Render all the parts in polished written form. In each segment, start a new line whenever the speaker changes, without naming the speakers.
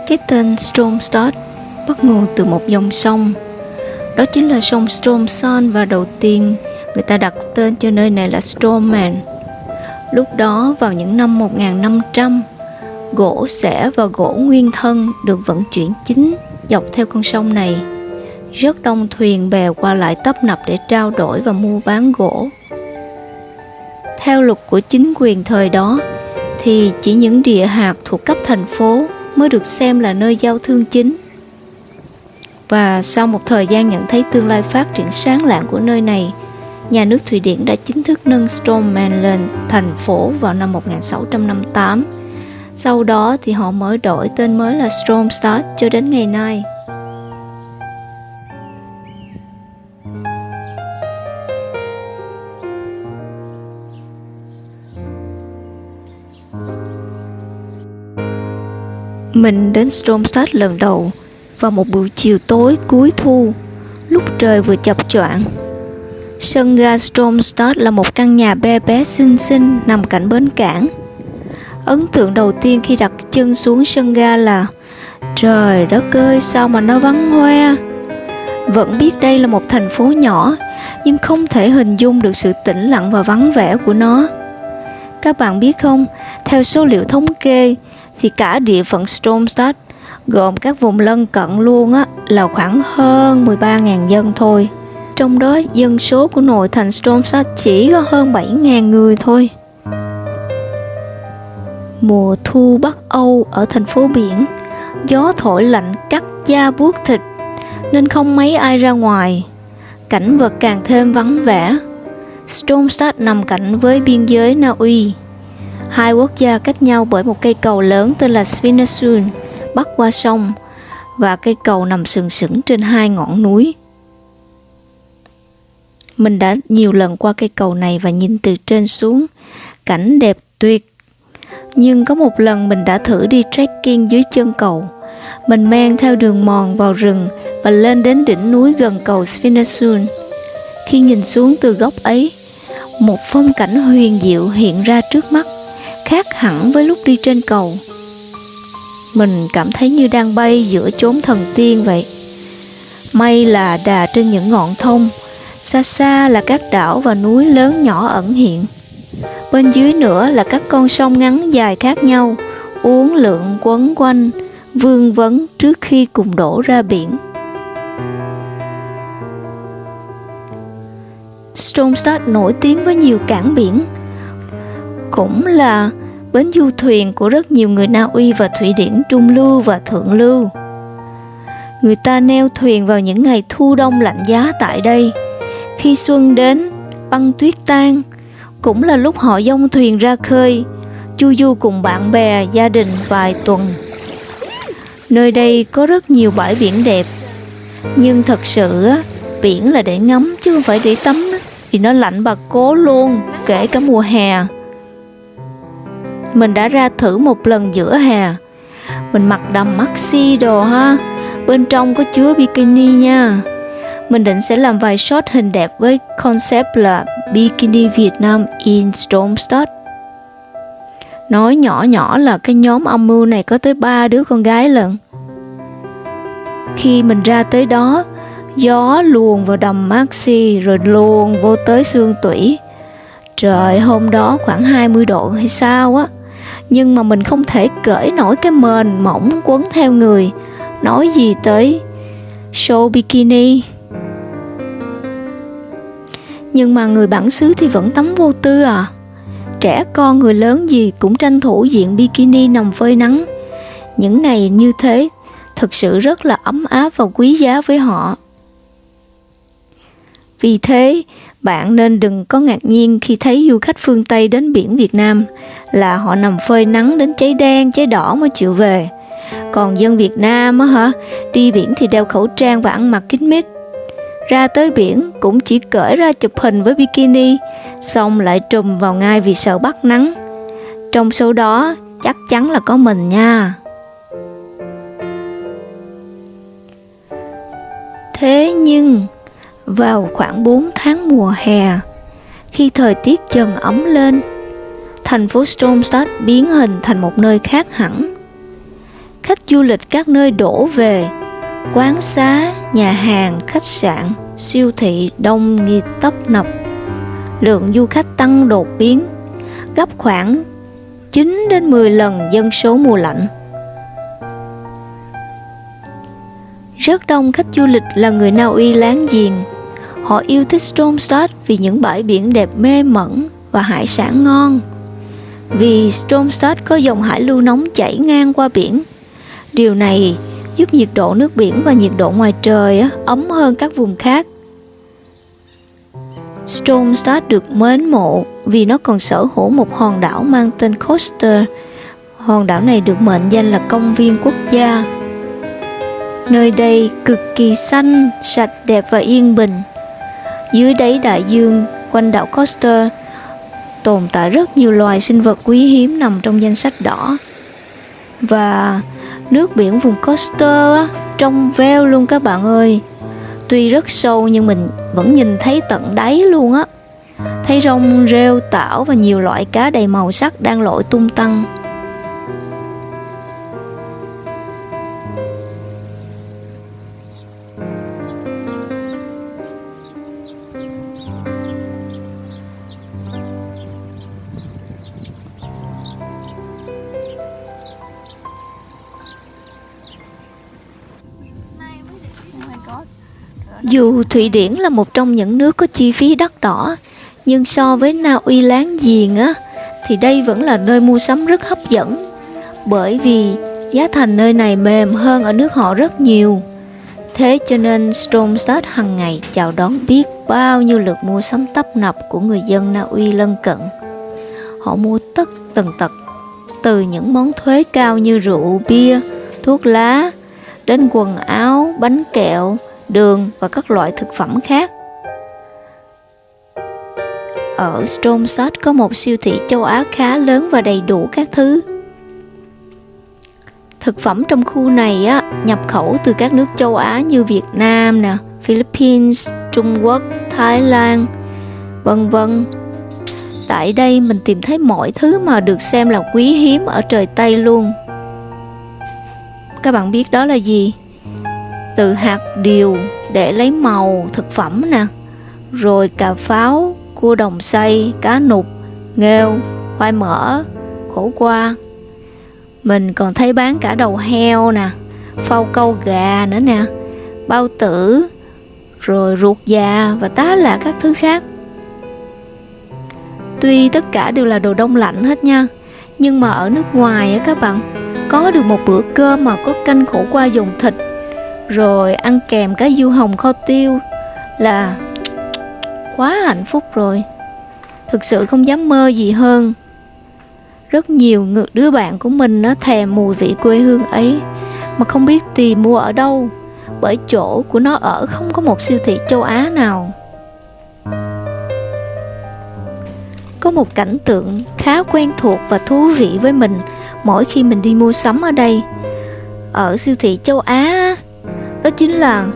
Cái tên Stromstad bắt nguồn từ một dòng sông. Đó chính là sông Stromson, và đầu tiên người ta đặt tên cho nơi này là Strømmen. Lúc đó vào những năm 1500, gỗ sẻ và gỗ nguyên thân được vận chuyển chính dọc theo con sông này. Rất đông thuyền bè qua lại tấp nập để trao đổi và mua bán gỗ. Theo luật của chính quyền thời đó, thì chỉ những địa hạt thuộc cấp thành phố mới được xem là nơi giao thương chính. Và sau một thời gian nhận thấy tương lai phát triển sáng lạng của nơi này, nhà nước Thụy Điển đã chính thức nâng Strømmen lên thành phố vào năm 1658. Sau đó thì họ mới đổi tên mới là Stromstad cho đến ngày nay. Mình đến Stromstad lần đầu vào một buổi chiều tối cuối thu, lúc trời vừa chập choạng. Sân ga Stromstad là một căn nhà bé bé xinh xinh nằm cạnh bến cảng. Ấn tượng đầu tiên khi đặt chân xuống sân ga là trời đất ơi, sao mà nó vắng hoe. Vẫn biết đây là một thành phố nhỏ, nhưng không thể hình dung được sự tĩnh lặng và vắng vẻ của nó. Các bạn biết không, theo số liệu thống kê thì cả địa phận Stromstad gồm các vùng lân cận luôn là khoảng hơn 13.000 dân thôi. Trong đó dân số của nội thành Stromstad chỉ có hơn 7.000 người thôi. Mùa thu Bắc Âu ở thành phố biển, gió thổi lạnh cắt da buốt thịt nên không mấy ai ra ngoài. Cảnh vật càng thêm vắng vẻ. Stromstad nằm cạnh với biên giới Na Uy. Hai quốc gia cách nhau bởi một cây cầu lớn tên là Svinesund bắc qua sông, và cây cầu nằm sừng sững trên hai ngọn núi. Mình đã nhiều lần qua cây cầu này và nhìn từ trên xuống, cảnh đẹp tuyệt. Nhưng có một lần mình đã thử đi trekking dưới chân cầu. Mình men theo đường mòn vào rừng và lên đến đỉnh núi gần cầu Svinesund. Khi nhìn xuống từ góc ấy, một phong cảnh huyền diệu hiện ra trước mắt, khác hẳn với lúc đi trên cầu. Mình cảm thấy như đang bay giữa chốn thần tiên vậy. Mây là đà trên những ngọn thông, xa xa là các đảo và núi lớn nhỏ ẩn hiện. Bên dưới nữa là các con sông ngắn dài khác nhau, uốn lượn quấn quanh, vương vấn trước khi cùng đổ ra biển. Stromstad nổi tiếng với nhiều cảng biển, cũng là bến du thuyền của rất nhiều người Na Uy và Thụy Điển trung lưu và thượng lưu. Người ta neo thuyền vào những ngày thu đông lạnh giá tại đây. Khi xuân đến, băng tuyết tan, cũng là lúc họ dông thuyền ra khơi, chu du cùng bạn bè, gia đình vài tuần. Nơi đây có rất nhiều bãi biển đẹp, nhưng thật sự biển là để ngắm chứ không phải để tắm, vì nó lạnh bà cố luôn, kể cả mùa hè. Mình đã ra thử một lần giữa hè. Mình mặc đầm maxi đồ ha, bên trong có chứa bikini nha. Mình định sẽ làm vài shot hình đẹp với concept là Bikini Việt Nam in Stromstad. Nói nhỏ nhỏ là cái nhóm âm mưu này có tới 3 đứa con gái lận. Khi mình ra tới đó, gió luồn vào đầm maxi rồi luồn vô tới xương tủy. Trời, hôm đó khoảng 20 độ hay sao á. Nhưng mà mình không thể cởi nổi cái mền mỏng quấn theo người, nói gì tới show bikini. Nhưng mà người bản xứ thì vẫn tắm vô tư à. Trẻ con người lớn gì cũng tranh thủ diện bikini nằm phơi nắng. Những ngày như thế thực sự rất là ấm áp và quý giá với họ. Vì thế, bạn nên đừng có ngạc nhiên khi thấy du khách phương Tây đến biển Việt Nam là họ nằm phơi nắng đến cháy đen, cháy đỏ mới chịu về. Còn dân Việt Nam đi biển thì đeo khẩu trang và ăn mặc kín mít. Ra tới biển cũng chỉ cởi ra chụp hình với bikini, xong lại trùm vào ngay vì sợ bắt nắng. Trong số đó chắc chắn là có mình nha. Thế nhưng vào khoảng 4 tháng mùa hè, khi thời tiết dần ấm lên, thành phố Stromstad biến hình thành một nơi khác hẳn. khách du lịch các nơi đổ về, quán xá, nhà hàng, khách sạn, siêu thị đông nghịt tấp nập. Lượng du khách tăng đột biến, gấp khoảng 9 đến 10 lần dân số mùa lạnh. Rất đông khách du lịch là người Na Uy láng giềng. Họ yêu thích Stromstad vì những bãi biển đẹp mê mẩn và hải sản ngon. Vì Stromstad có dòng hải lưu nóng chảy ngang qua biển. Điều này giúp nhiệt độ nước biển và nhiệt độ ngoài trời ấm hơn các vùng khác. Stromstad được mến mộ vì nó còn sở hữu một hòn đảo mang tên Koster. Hòn đảo này được mệnh danh là công viên quốc gia. Nơi đây cực kỳ xanh, sạch đẹp và yên bình. Dưới đáy đại dương quanh đảo Koster tồn tại rất nhiều loài sinh vật quý hiếm nằm trong danh sách đỏ. Và nước biển vùng Koster trong veo luôn các bạn ơi. Tuy rất sâu nhưng mình vẫn nhìn thấy tận đáy luôn á. Thấy rong rêu, tảo và nhiều loại cá đầy màu sắc đang lội tung tăng. Dù Thụy Điển là một trong những nước có chi phí đắt đỏ, nhưng so với Na Uy láng giềng thì đây vẫn là nơi mua sắm rất hấp dẫn. Bởi vì giá thành nơi này mềm hơn ở nước họ rất nhiều. Thế cho nên Stromstad hàng ngày chào đón biết bao nhiêu lượt mua sắm tấp nập của người dân Na Uy lân cận. Họ mua tất tần tật, từ những món thuế cao như rượu, bia, thuốc lá, đến quần áo, bánh kẹo, đường và các loại thực phẩm khác. Ở Stromstad có một siêu thị châu Á khá lớn và đầy đủ các thứ. Thực phẩm trong khu này nhập khẩu từ các nước châu Á như Việt Nam, Philippines, Trung Quốc, Thái Lan, vân vân. Tại đây mình tìm thấy mọi thứ mà được xem là quý hiếm ở trời Tây luôn. Các bạn biết đó là gì? Từ hạt điều để lấy màu thực phẩm rồi cà pháo, cua đồng xay, cá nục, nghêu, khoai mỡ, khổ qua. Mình còn thấy bán cả đầu heo phao câu gà nữa bao tử, rồi ruột già và tá là các thứ khác. Tuy tất cả đều là đồ đông lạnh hết nha, nhưng mà ở nước ngoài các bạn, có được một bữa cơm mà có canh khổ qua dùng thịt, rồi ăn kèm cá diêu hồng kho tiêu là quá hạnh phúc rồi. Thực sự không dám mơ gì hơn. Rất nhiều đứa bạn của mình thèm mùi vị quê hương ấy mà không biết tìm mua ở đâu, bởi chỗ của nó ở không có một siêu thị châu Á nào. Có một cảnh tượng khá quen thuộc và thú vị với mình mỗi khi mình đi mua sắm ở đây. Ở siêu thị châu Á đó chính là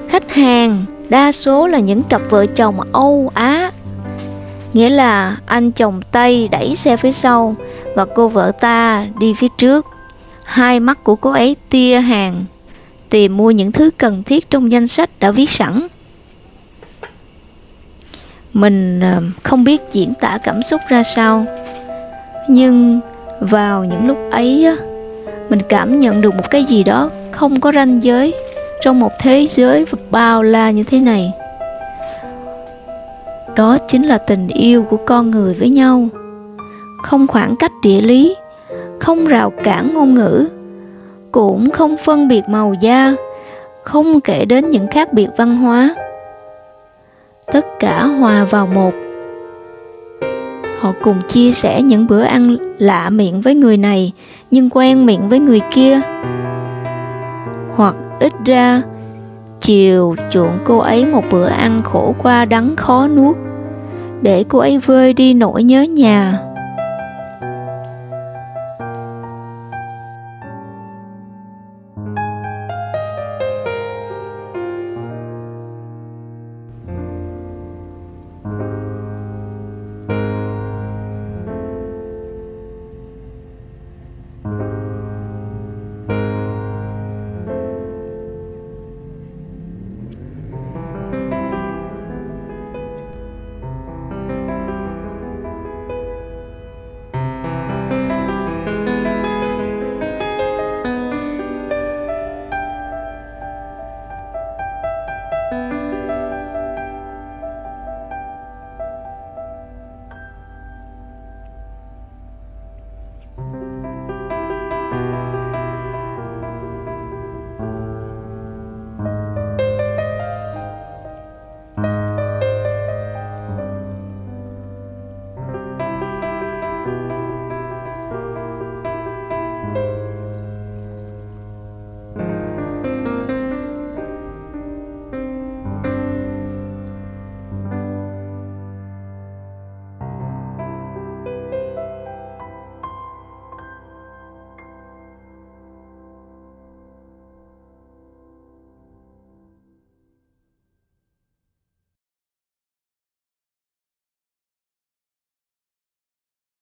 khách hàng đa số là những cặp vợ chồng Âu Á. Nghĩa là anh chồng Tây đẩy xe phía sau và cô vợ ta đi phía trước. Hai mắt của cô ấy tia hàng, tìm mua những thứ cần thiết trong danh sách đã viết sẵn. Mình không biết diễn tả cảm xúc ra sao, nhưng vào những lúc ấy mình cảm nhận được một cái gì đó không có ranh giới trong một thế giới bao la như thế này. Đó chính là tình yêu của con người với nhau. Không khoảng cách địa lý, không rào cản ngôn ngữ, cũng không phân biệt màu da, không kể đến những khác biệt văn hóa. Tất cả hòa vào một. Họ cùng chia sẻ những bữa ăn lạ miệng với người này nhưng quen miệng với người kia. Hoặc ít ra chiều chuộng cô ấy một bữa ăn khổ qua đắng khó nuốt, để cô ấy vơi đi nỗi nhớ nhà.